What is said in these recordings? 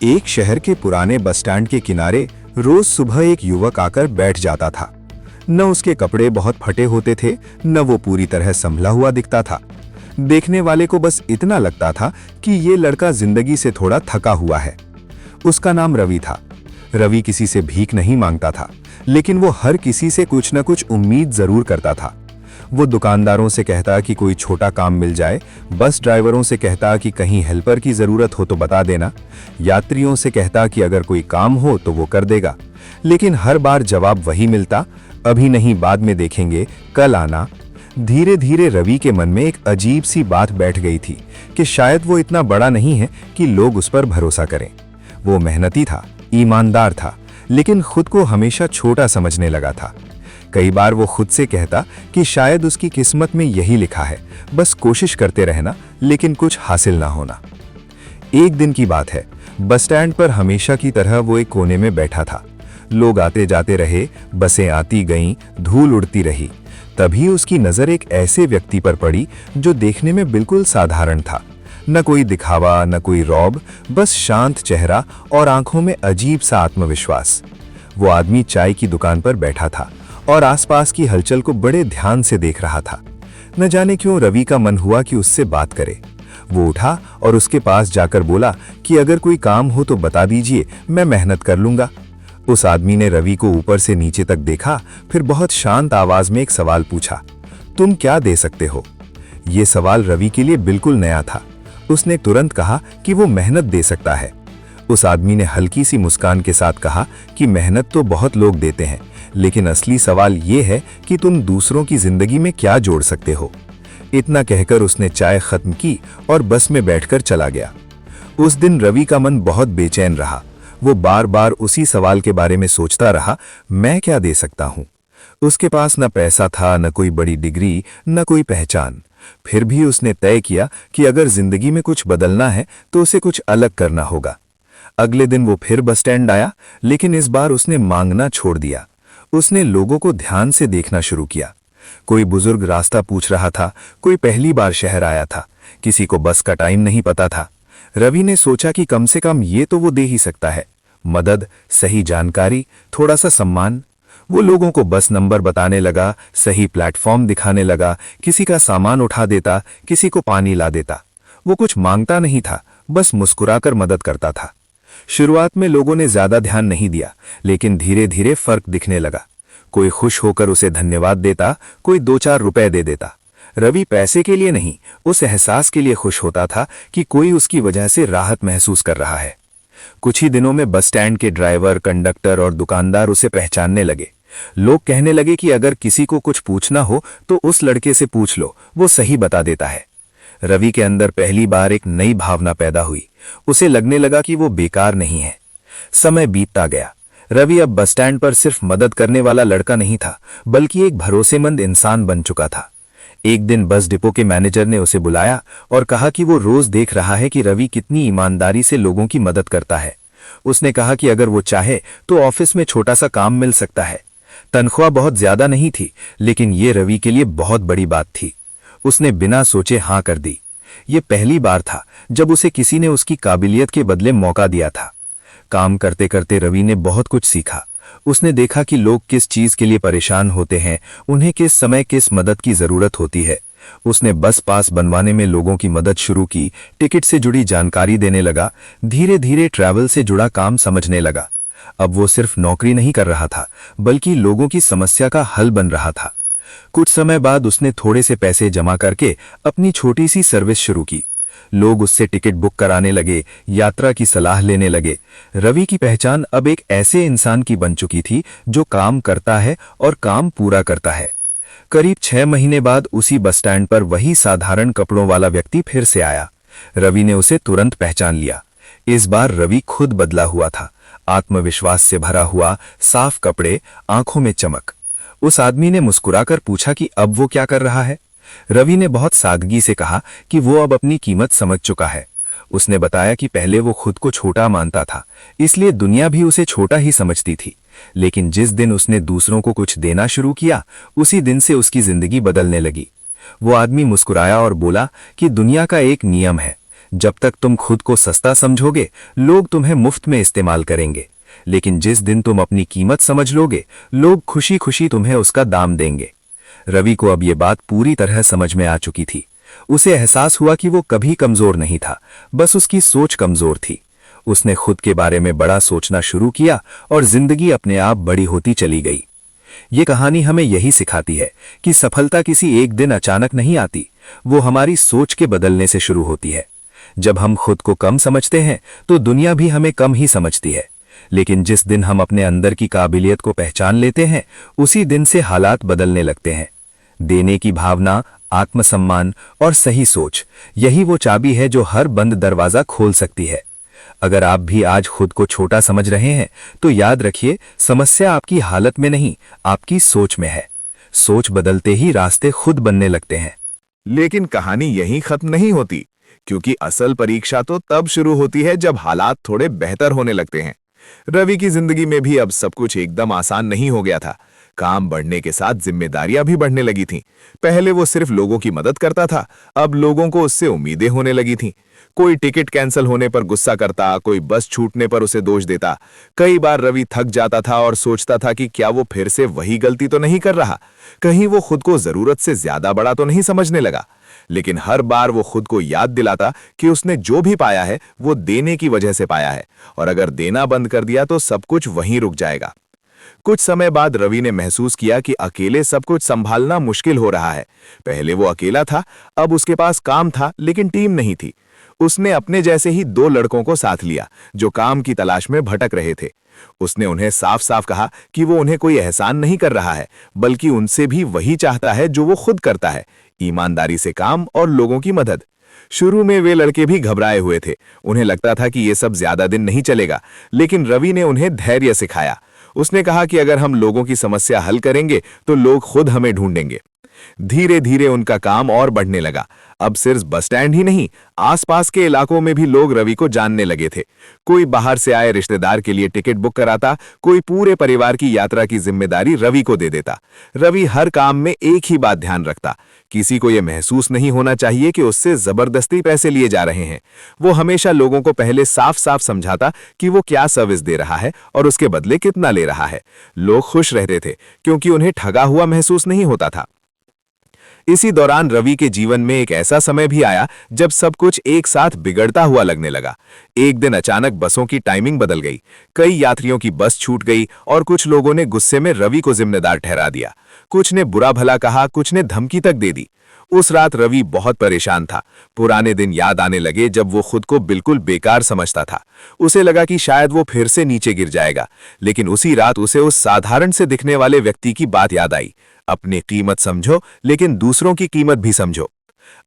एक शहर के पुराने बस स्टैंड के किनारे रोज सुबह एक युवक आकर बैठ जाता था। न उसके कपड़े बहुत फटे होते थे, न वो पूरी तरह संभला हुआ दिखता था। देखने वाले को बस इतना लगता था कि ये लड़का जिंदगी से थोड़ा थका हुआ है। उसका नाम रवि था। रवि किसी से भीख नहीं मांगता था, लेकिन वो हर किसी से कुछ न कुछ उम्मीद जरूर करता था। वो दुकानदारों से कहता कि कोई छोटा काम मिल जाए, बस ड्राइवरों से कहता कि कहीं हेल्पर की जरूरत हो तो बता देना, यात्रियों से कहता कि अगर कोई काम हो तो वो कर देगा। लेकिन हर बार जवाब वही मिलता, अभी नहीं, बाद में देखेंगे, कल आना। धीरे धीरे रवि के मन में एक अजीब सी बात बैठ गई थी कि शायद वो इतना बड़ा नहीं है कि लोग उस पर भरोसा करें। वो मेहनती था, ईमानदार था, लेकिन खुद को हमेशा छोटा समझने लगा था। कई बार वो खुद से कहता कि शायद उसकी किस्मत में यही लिखा है, बस कोशिश करते रहना, लेकिन कुछ हासिल ना होना। एक दिन की बात है, बस स्टैंड पर हमेशा की तरह वो एक कोने में बैठा था। लोग आते जाते रहे, बसें आती गईं, धूल उड़ती रही। तभी उसकी नजर एक ऐसे व्यक्ति पर पड़ी जो देखने में बिल्कुल साधारण था। न कोई दिखावा, न कोई रौब, बस शांत चेहरा और आंखों में अजीब सा आत्मविश्वास। वो आदमी चाय की दुकान पर बैठा था और आसपास की हलचल को बड़े ध्यान से देख रहा था। न जाने क्यों रवि का मन हुआ कि उससे बात करे। वो उठा और उसके पास जाकर बोला कि अगर कोई काम हो तो बता दीजिए, मैं मेहनत कर लूंगा। उस आदमी ने रवि को ऊपर से नीचे तक देखा, फिर बहुत शांत आवाज में एक सवाल पूछा, तुम क्या दे सकते हो? ये सवाल रवि के लिए बिल्कुल नया था। उसने तुरंत कहा कि वो मेहनत दे सकता है। उस आदमी ने हल्की सी मुस्कान के साथ कहा कि मेहनत तो बहुत लोग देते हैं, लेकिन असली सवाल ये है कि तुम दूसरों की जिंदगी में क्या जोड़ सकते हो। इतना कहकर उसने चाय खत्म की और बस में बैठकर चला गया। उस दिन रवि का मन बहुत बेचैन रहा। वो बार बार उसी सवाल के बारे में सोचता रहा, मैं क्या दे सकता हूं? उसके पास न पैसा था, न कोई बड़ी डिग्री, न कोई पहचान। फिर भी उसने तय किया कि अगर जिंदगी में कुछ बदलना है तो उसे कुछ अलग करना होगा। अगले दिन वो फिर बस स्टैंड आया, लेकिन इस बार उसने मांगना छोड़ दिया। उसने लोगों को ध्यान से देखना शुरू किया। कोई बुजुर्ग रास्ता पूछ रहा था, कोई पहली बार शहर आया था, किसी को बस का टाइम नहीं पता था। रवि ने सोचा कि कम से कम ये तो वो दे ही सकता है, मदद, सही जानकारी, थोड़ा सा सम्मान। वो लोगों को बस नंबर बताने लगा, सही प्लेटफॉर्म दिखाने लगा, किसी का सामान उठा देता, किसी को पानी ला देता। वो कुछ मांगता नहीं था, बस मुस्कुराकर मदद करता था। शुरुआत में लोगों ने ज्यादा ध्यान नहीं दिया, लेकिन धीरे धीरे फर्क दिखने लगा। कोई खुश होकर उसे धन्यवाद देता, कोई 2-4 रुपए दे देता। रवि पैसे के लिए नहीं, उस एहसास के लिए खुश होता था कि कोई उसकी वजह से राहत महसूस कर रहा है। कुछ ही दिनों में बस स्टैंड के ड्राइवर, कंडक्टर और दुकानदार उसे पहचानने लगे। लोग कहने लगे कि अगर किसी को कुछ पूछना हो तो उस लड़के से पूछ लो, वो सही बता देता है। रवि के अंदर पहली बार एक नई भावना पैदा हुई। उसे लगने लगा कि वो बेकार नहीं है। समय बीतता गया। रवि अब बस स्टैंड पर सिर्फ मदद करने वाला लड़का नहीं था, बल्कि एक भरोसेमंद इंसान बन चुका था। एक दिन बस डिपो के मैनेजर ने उसे बुलाया और कहा कि वो रोज देख रहा है कि रवि कितनी ईमानदारी से लोगों की मदद करता है। उसने कहा कि अगर वो चाहे तो ऑफिस में छोटा सा काम मिल सकता है। तनख्वाह बहुत ज्यादा नहीं थी, लेकिन ये रवि के लिए बहुत बड़ी बात थी। उसने बिना सोचे हाँ कर दी। ये पहली बार था जब उसे किसी ने उसकी काबिलियत के बदले मौका दिया था। काम करते करते रवि ने बहुत कुछ सीखा। उसने देखा कि लोग किस चीज के लिए परेशान होते हैं, उन्हें किस समय किस मदद की जरूरत होती है। उसने बस पास बनवाने में लोगों की मदद शुरू की, टिकट से जुड़ी जानकारी देने लगा, धीरे धीरे ट्रैवल से जुड़ा काम समझने लगा। अब वो सिर्फ नौकरी नहीं कर रहा था, बल्कि लोगों की समस्या का हल बन रहा था। कुछ समय बाद उसने थोड़े से पैसे जमा करके अपनी छोटी सी सर्विस शुरू की। लोग उससे टिकट बुक कराने लगे, यात्रा की सलाह लेने लगे। रवि की पहचान अब एक ऐसे इंसान की बन चुकी थी जो काम करता है और काम पूरा करता है। करीब 6 महीने बाद उसी बस स्टैंड पर वही साधारण कपड़ों वाला व्यक्ति फिर से आया। रवि ने उसे तुरंत पहचान लिया। इस बार रवि खुद बदला हुआ था, आत्मविश्वास से भरा हुआ, साफ कपड़े, आंखों में चमक। उस आदमी ने मुस्कुराकर पूछा कि अब वो क्या कर रहा है। रवि ने बहुत सादगी से कहा कि वो अब अपनी कीमत समझ चुका है। उसने बताया कि पहले वो खुद को छोटा मानता था, इसलिए दुनिया भी उसे छोटा ही समझती थी। लेकिन जिस दिन उसने दूसरों को कुछ देना शुरू किया, उसी दिन से उसकी जिंदगी बदलने लगी। वो आदमी मुस्कुराया और बोला कि दुनिया का एक नियम है, जब तक तुम खुद को सस्ता समझोगे, लोग तुम्हें मुफ्त में इस्तेमाल करेंगे, लेकिन जिस दिन तुम अपनी कीमत समझ लोगे, लोग खुशी खुशी तुम्हें उसका दाम देंगे। रवि को अब ये बात पूरी तरह समझ में आ चुकी थी। उसे एहसास हुआ कि वो कभी कमजोर नहीं था, बस उसकी सोच कमजोर थी। उसने खुद के बारे में बड़ा सोचना शुरू किया और जिंदगी अपने आप बड़ी होती चली गई। ये कहानी हमें यही सिखाती है कि सफलता किसी एक दिन अचानक नहीं आती, वो हमारी सोच के बदलने से शुरू होती है। जब हम खुद को कम समझते हैं तो दुनिया भी हमें कम ही समझती है, लेकिन जिस दिन हम अपने अंदर की काबिलियत को पहचान लेते हैं, उसी दिन से हालात बदलने लगते हैं। देने की भावना, आत्मसम्मान और सही सोच, यही वो चाबी है जो हर बंद दरवाजा खोल सकती है। अगर आप भी आज खुद को छोटा समझ रहे हैं, तो याद रखिए, समस्या आपकी हालत में नहीं, आपकी सोच में है। सोच बदलते ही रास्ते खुद बनने लगते हैं। लेकिन कहानी यहीं खत्म नहीं होती, क्योंकि असल परीक्षा तो तब शुरू होती है जब हालात थोड़े बेहतर होने लगते हैं। रवि की जिंदगी में भी अब सब कुछ एकदम आसान नहीं हो गया था। काम बढ़ने के साथ जिम्मेदारियां भी बढ़ने लगी थीं। पहले वो सिर्फ लोगों की मदद करता था, अब लोगों को उससे उम्मीदें होने लगी थीं। कोई टिकट कैंसिल होने पर गुस्सा करता, कोई बस छूटने पर उसे दोष देता। कई बार रवि थक जाता था और सोचता था कि क्या वो फिर से वही गलती तो नहीं कर रहा, कहीं वो खुद को जरूरत से ज्यादा बड़ा तो नहीं समझने लगा। लेकिन हर बार वो खुद को याद दिलाता कि उसने जो भी पाया है वो देने की वजह से पाया है, और अगर देना बंद कर दिया तो सब कुछ वहीं रुक जाएगा। कुछ समय बाद रवि ने महसूस किया कि अकेले सब कुछ संभालना मुश्किल हो रहा है। पहले वो अकेला था, अब उसके पास काम था लेकिन टीम नहीं थी। उसने अपने जैसे ही 2 लड़कों को साथ लिया जो काम की तलाश में भटक रहे थे। उसने उन्हें साफ साफ कहा कि वो उन्हें कोई एहसान नहीं कर रहा है, बल्कि उनसे भी वही चाहता है जो वो खुद करता है, ईमानदारी से काम और लोगों की मदद। शुरू में वे लड़के भी घबराए हुए थे। उन्हें लगता था कि ये सब ज्यादा दिन नहीं चलेगा, लेकिन रवि ने उन्हें धैर्य सिखाया। उसने कहा कि अगर हम लोगों की समस्या हल करेंगे तो लोग खुद हमें ढूंढेंगे। धीरे धीरे उनका काम और बढ़ने लगा। अब सिर्फ बस स्टैंड ही नहीं, आसपास के इलाकों में भी लोग रवि को जानने लगे थे। कोई बाहर से आए रिश्तेदार के लिए टिकट बुक कराता, कोई पूरे परिवार की यात्रा की जिम्मेदारी रवि को दे देता। रवि हर काम में एक ही बात ध्यान रखता, किसी को यह महसूस नहीं होना चाहिए कि उससे जबरदस्ती पैसे लिए जा रहे हैं। वो हमेशा लोगों को पहले साफ साफ समझाता कि वो क्या सर्विस दे रहा है और उसके बदले कितना ले रहा है। लोग खुश रहते थे क्योंकि उन्हें ठगा हुआ महसूस नहीं होता था। इसी दौरान रवि के जीवन में एक ऐसा समय भी आया जब सब कुछ एक साथ बिगड़ता हुआ लगने लगा। एक दिन अचानक बसों की टाइमिंग बदल गई, कई यात्रियों की बस छूट गई और कुछ लोगों ने गुस्से में रवि को जिम्मेदार ठहरा दिया। कुछ ने बुरा भला कहा, कुछ ने धमकी तक दे दी। उस रात रवि बहुत परेशान था। पुराने दिन याद आने लगे जब वो खुद को बिल्कुल बेकार समझता था। उसे लगा कि शायद वो फिर से नीचे गिर जाएगा, लेकिन उसी रात उसे उस साधारण से दिखने वाले व्यक्ति की बात याद आई, अपनी कीमत समझो लेकिन दूसरों की कीमत भी समझो।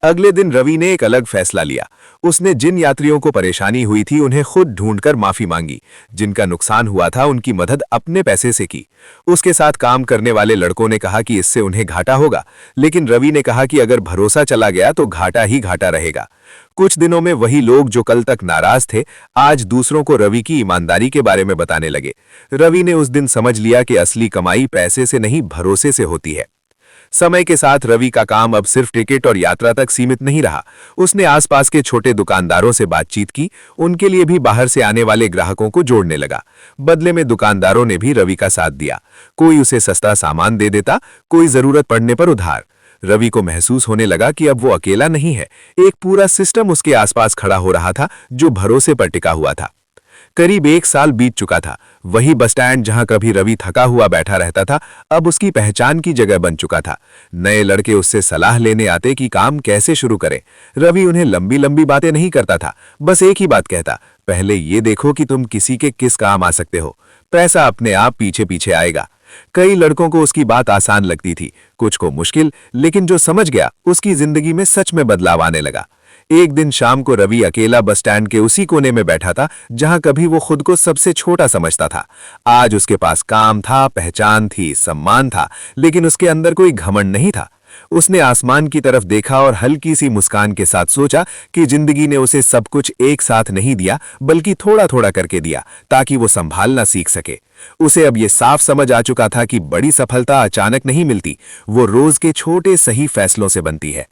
अगले दिन रवि ने एक अलग फैसला लिया। उसने जिन यात्रियों को परेशानी हुई थी उन्हें खुद ढूंढकर माफी मांगी। जिनका नुकसान हुआ था उनकी मदद अपने पैसे से की। उसके साथ काम करने वाले लड़कों ने कहा कि इससे उन्हें घाटा होगा, लेकिन रवि ने कहा कि अगर भरोसा चला गया तो घाटा ही घाटा रहेगा। कुछ दिनों में वही लोग जो कल तक नाराज थे, आज दूसरों को रवि की ईमानदारी के बारे में बताने लगे। रवि ने उस दिन समझ लिया कि असली कमाई पैसे से नहीं, भरोसे से होती है। समय के साथ रवि का काम अब सिर्फ टिकट और यात्रा तक सीमित नहीं रहा। उसने आसपास के छोटे दुकानदारों से बातचीत की, उनके लिए भी बाहर से आने वाले ग्राहकों को जोड़ने लगा। बदले में दुकानदारों ने भी रवि का साथ दिया। कोई उसे सस्ता सामान दे देता, कोई जरूरत पड़ने पर उधार। रवि को महसूस होने लगा कि अब वो अकेला नहीं है, एक पूरा सिस्टम उसके आसपास खड़ा हो रहा था जो भरोसे पर टिका हुआ था। करीब 1 साल बीत चुका था। वही बस स्टैंड जहां कभी रवि थका हुआ बैठा रहता था, अब उसकी पहचान की जगह बन चुका था। नए लड़के उससे सलाह लेने आते कि काम कैसे शुरू करें। रवि उन्हें लंबी लंबी बातें नहीं करता था, बस एक ही बात कहता, पहले ये देखो कि तुम किसी के किस काम आ सकते हो, पैसा अपने आप पीछे पीछे आएगा। कई लड़कों को उसकी बात आसान लगती थी, कुछ को मुश्किल, लेकिन जो समझ गया उसकी जिंदगी में सच में बदलाव आने लगा। एक दिन शाम को रवि अकेला बस स्टैंड के उसी कोने में बैठा था जहां कभी वो खुद को सबसे छोटा समझता था। आज उसके पास काम था, पहचान थी, सम्मान था, लेकिन उसके अंदर कोई घमंड नहीं था। उसने आसमान की तरफ देखा और हल्की सी मुस्कान के साथ सोचा कि जिंदगी ने उसे सब कुछ एक साथ नहीं दिया, बल्कि थोड़ा थोड़ा करके दिया, ताकि वो संभालना सीख सके। उसे अब ये साफ समझ आ चुका था कि बड़ी सफलता अचानक नहीं मिलती, वो रोज के छोटे सही फैसलों से बनती है।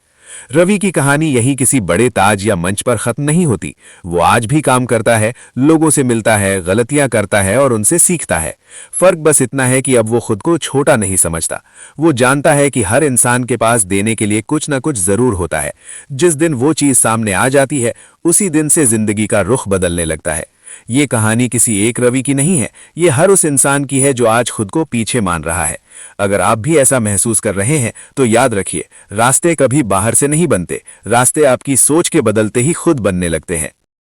रवि की कहानी यही किसी बड़े ताज या मंच पर खत्म नहीं होती। वो आज भी काम करता है, लोगों से मिलता है, गलतियां करता है और उनसे सीखता है। फर्क बस इतना है कि अब वो खुद को छोटा नहीं समझता। वो जानता है कि हर इंसान के पास देने के लिए कुछ ना कुछ जरूर होता है। जिस दिन वो चीज सामने आ जाती है, उसी दिन से जिंदगी का रुख बदलने लगता है। ये कहानी किसी एक रवि की नहीं है, ये हर उस इंसान की है जो आज खुद को पीछे मान रहा है। अगर आप भी ऐसा महसूस कर रहे हैं तो याद रखिए, रास्ते कभी बाहर से नहीं बनते, रास्ते आपकी सोच के बदलते ही खुद बनने लगते हैं।